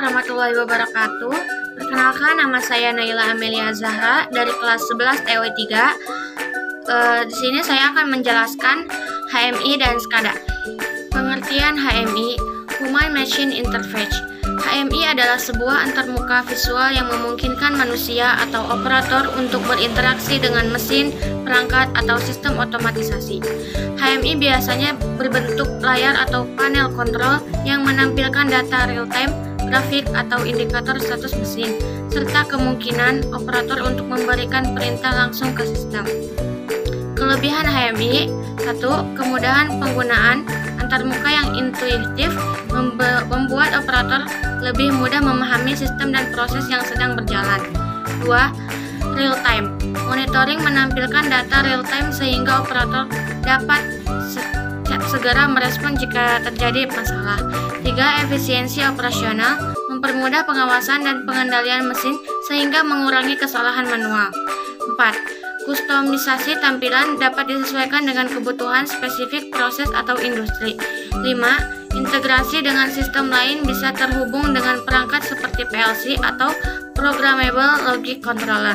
warahmatullahi wabarakatuh. Perkenalkan, nama saya Naila Amelia Zahra dari kelas 11 TW3. Di sini saya akan menjelaskan HMI dan SCADA. Pengertian HMI, Human Machine Interface. HMI adalah sebuah antarmuka visual yang memungkinkan manusia atau operator untuk berinteraksi dengan mesin, perangkat, atau sistem otomatisasi. HMI biasanya berbentuk layar atau panel kontrol yang menampilkan data real-time, grafik, atau indikator status mesin, serta kemungkinan operator untuk memberikan perintah langsung ke sistem. Kelebihan HMI: 1. Kemudahan penggunaan. Antarmuka yang intuitif membuat operator lebih mudah memahami sistem dan proses yang sedang berjalan. 2. Real time. Monitoring menampilkan data real time sehingga operator dapat segera merespon jika terjadi masalah. 3. Efisiensi operasional. Mempermudah pengawasan dan pengendalian mesin sehingga mengurangi kesalahan manual. 4. Kustomisasi tampilan dapat disesuaikan dengan kebutuhan spesifik proses atau industri. 5. Integrasi dengan sistem lain bisa terhubung dengan perangkat seperti PLC atau Programmable Logic Controller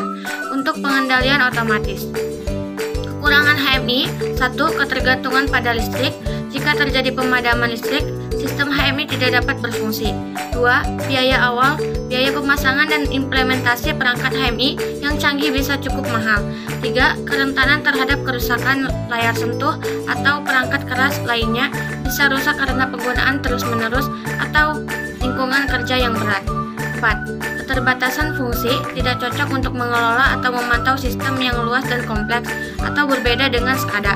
untuk pengendalian otomatis. Kekurangan HMI: 1. Ketergantungan pada listrik. Jika terjadi pemadaman listrik, sistem HMI tidak dapat berfungsi. 2. Biaya awal. Biaya pemasangan dan implementasi perangkat HMI yang canggih bisa cukup mahal. 3. Kerentanan terhadap kerusakan. Layar sentuh atau perangkat keras lainnya bisa rusak karena penggunaan terus-menerus atau lingkungan kerja yang berat. 4. Keterbatasan fungsi. Tidak cocok untuk mengelola atau memantau sistem yang luas dan kompleks atau berbeda dengan SCADA.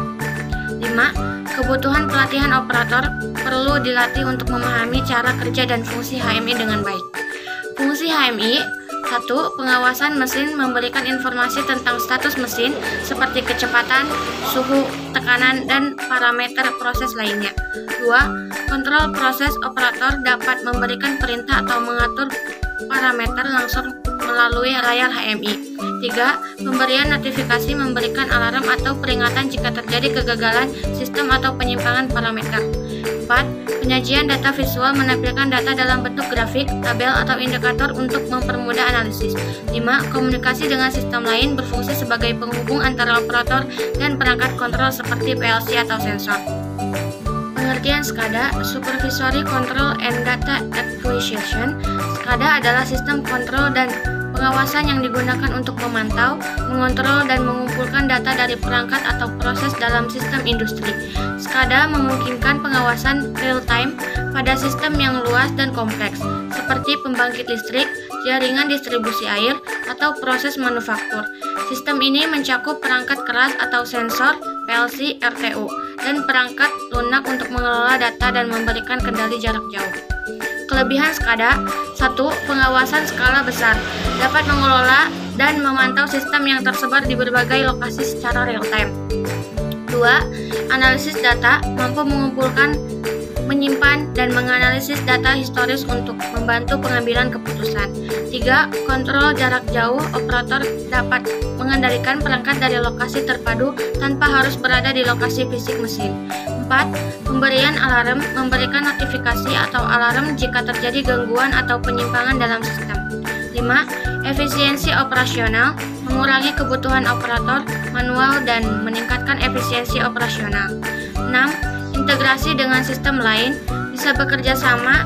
5. Kebutuhan pelatihan operator. Perlu dilatih untuk memahami cara kerja dan fungsi HMI dengan baik. Fungsi HMI: 1. Pengawasan mesin, memberikan informasi tentang status mesin seperti kecepatan, suhu, tekanan, dan parameter proses lainnya. 2. Kontrol proses. Operator dapat memberikan perintah atau mengatur parameter langsung melalui layar HMI. 3. Pemberian notifikasi, memberikan alarm atau peringatan jika terjadi kegagalan sistem atau penyimpangan parameter. 4. Penyajian data visual, menampilkan data dalam bentuk grafik, tabel, atau indikator untuk mempermudah analisis. 5. Komunikasi dengan sistem lain, berfungsi sebagai penghubung antara operator dan perangkat kontrol seperti PLC atau sensor. Pengertian SCADA, Supervisory Control and Data Acquisition. SCADA adalah sistem kontrol dan pengawasan yang digunakan untuk memantau, mengontrol, dan mengumpulkan data dari perangkat atau proses dalam sistem industri. SCADA memungkinkan pengawasan real-time pada sistem yang luas dan kompleks, seperti pembangkit listrik, jaringan distribusi air, atau proses manufaktur. Sistem ini mencakup perangkat keras atau sensor, PLC, RTU, dan perangkat lunak untuk mengelola data dan memberikan kendali jarak jauh. Kelebihan SCADA: 1. Pengawasan skala besar, dapat mengelola dan memantau sistem yang tersebar di berbagai lokasi secara real-time. 2. Analisis data, mampu mengumpulkan, menyimpan, dan menganalisis data historis untuk membantu pengambilan keputusan. 3. Kontrol jarak jauh, operator dapat mengendalikan perangkat dari lokasi terpadu tanpa harus berada di lokasi fisik mesin. 4. Pemberian alarm, memberikan notifikasi atau alarm jika terjadi gangguan atau penyimpangan dalam sistem. 5. Efisiensi operasional, mengurangi kebutuhan operator manual dan meningkatkan efisiensi operasional. 6. Integrasi dengan sistem lain, bisa bekerja sama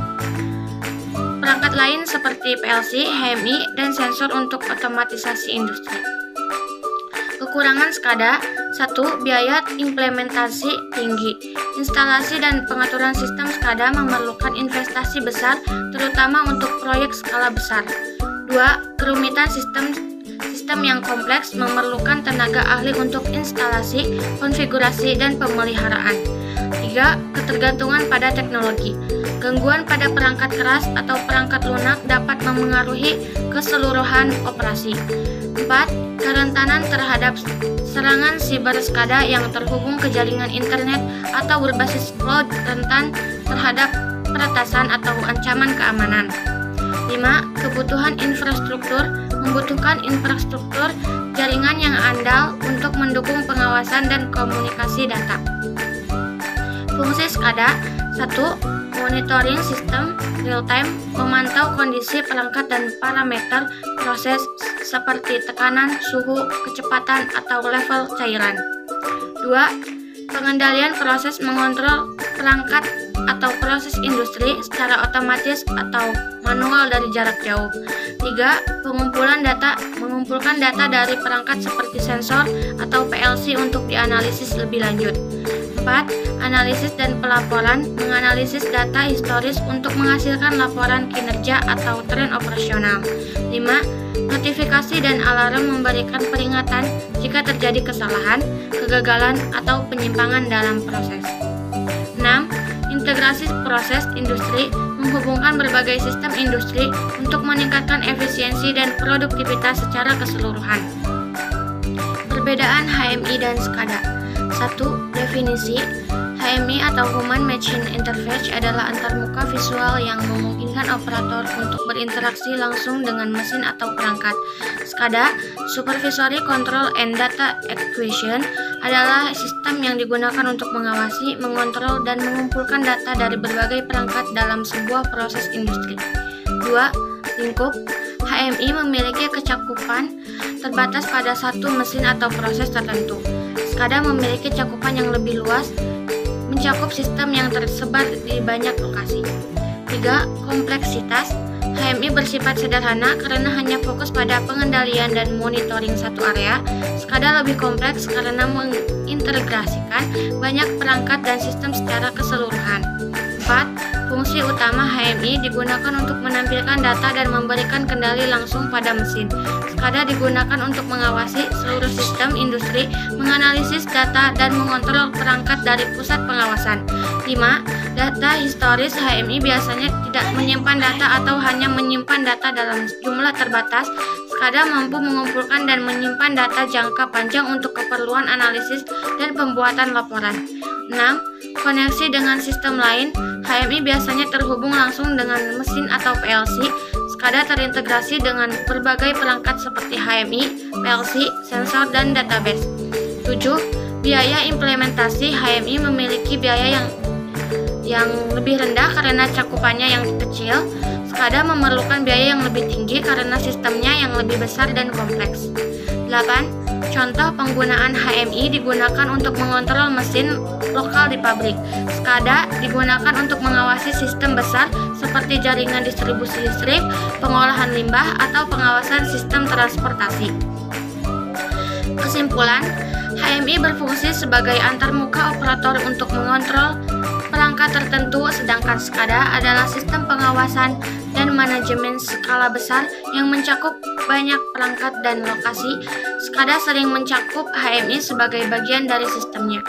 perangkat lain seperti PLC, HMI, dan sensor untuk otomatisasi industri. Kekurangan SCADA: 1. Biaya implementasi tinggi. Instalasi dan pengaturan sistem SCADA memerlukan investasi besar, terutama untuk proyek skala besar. 2. Kerumitan sistem yang kompleks, memerlukan tenaga ahli untuk instalasi, konfigurasi, dan pemeliharaan. 3. Ketergantungan pada teknologi. Gangguan pada perangkat keras atau perangkat lunak dapat memengaruhi keseluruhan operasi. 4. Kerentanan terhadap serangan siber. SCADA yang terhubung ke jaringan internet atau berbasis cloud rentan terhadap peretasan atau ancaman keamanan. 5. Kebutuhan infrastruktur, membutuhkan infrastruktur jaringan yang andal untuk mendukung pengawasan dan komunikasi data. Fungsi SCADA: 1. monitoring sistem real-time, memantau kondisi perangkat dan parameter proses seperti tekanan, suhu, kecepatan, atau level cairan. 2. Pengendalian proses, mengontrol perangkat atau proses industri secara otomatis atau manual dari jarak jauh. 3. Mengumpulkan data dari perangkat seperti sensor atau PLC untuk dianalisis lebih lanjut. 4. Analisis dan pelaporan, menganalisis data historis untuk menghasilkan laporan kinerja atau tren operasional. 5. Notifikasi dan alarm, memberikan peringatan jika terjadi kesalahan, kegagalan, atau penyimpangan dalam proses. 6. Integrasi proses industri, menghubungkan berbagai sistem industri untuk meningkatkan efisiensi dan produktivitas secara keseluruhan. Perbedaan HMI dan SCADA. 1. Definisi. HMI atau Human Machine Interface adalah antarmuka visual yang memungkinkan operator untuk berinteraksi langsung dengan mesin atau perangkat. SCADA, Supervisory Control and Data Acquisition, adalah sistem yang digunakan untuk mengawasi, mengontrol, dan mengumpulkan data dari berbagai perangkat dalam sebuah proses industri. 2. Lingkup. HMI memiliki kecakupan terbatas pada satu mesin atau proses tertentu. SCADA memiliki cakupan yang lebih luas, mencakup sistem yang tersebar di banyak lokasi. 3. Kompleksitas. HMI bersifat sederhana karena hanya fokus pada pengendalian dan monitoring satu area. SCADA lebih kompleks karena mengintegrasikan banyak perangkat dan sistem secara keseluruhan. 4. Fungsi utama HMI digunakan untuk menampilkan data dan memberikan kendali langsung pada mesin. SCADA digunakan untuk mengawasi seluruh sistem industri, menganalisis data, dan mengontrol perangkat dari pusat pengawasan. 5. Data historis. HMI biasanya tidak menyimpan data atau hanya menyimpan data dalam jumlah terbatas. SCADA mampu mengumpulkan dan menyimpan data jangka panjang untuk keperluan analisis dan pembuatan laporan. 6. Koneksi dengan sistem lain. HMI biasanya terhubung langsung dengan mesin atau PLC. SCADA terintegrasi dengan berbagai perangkat seperti HMI, PLC, sensor, dan database. 7. Biaya implementasi. HMI memiliki biaya yang lebih rendah karena cakupannya yang kecil. SCADA memerlukan biaya yang lebih tinggi karena sistemnya yang lebih besar dan kompleks. 8. Contoh penggunaan HMI digunakan untuk mengontrol mesin lokal di pabrik. SCADA digunakan untuk mengawasi sistem besar seperti jaringan distribusi listrik, pengolahan limbah, atau pengawasan sistem transportasi. Kesimpulan, HMI berfungsi sebagai antarmuka operator untuk mengontrol perangkat tertentu, sedangkan SCADA adalah sistem pengawasan dan manajemen skala besar yang mencakup banyak perangkat dan lokasi. SCADA sering mencakup HMI sebagai bagian dari sistemnya.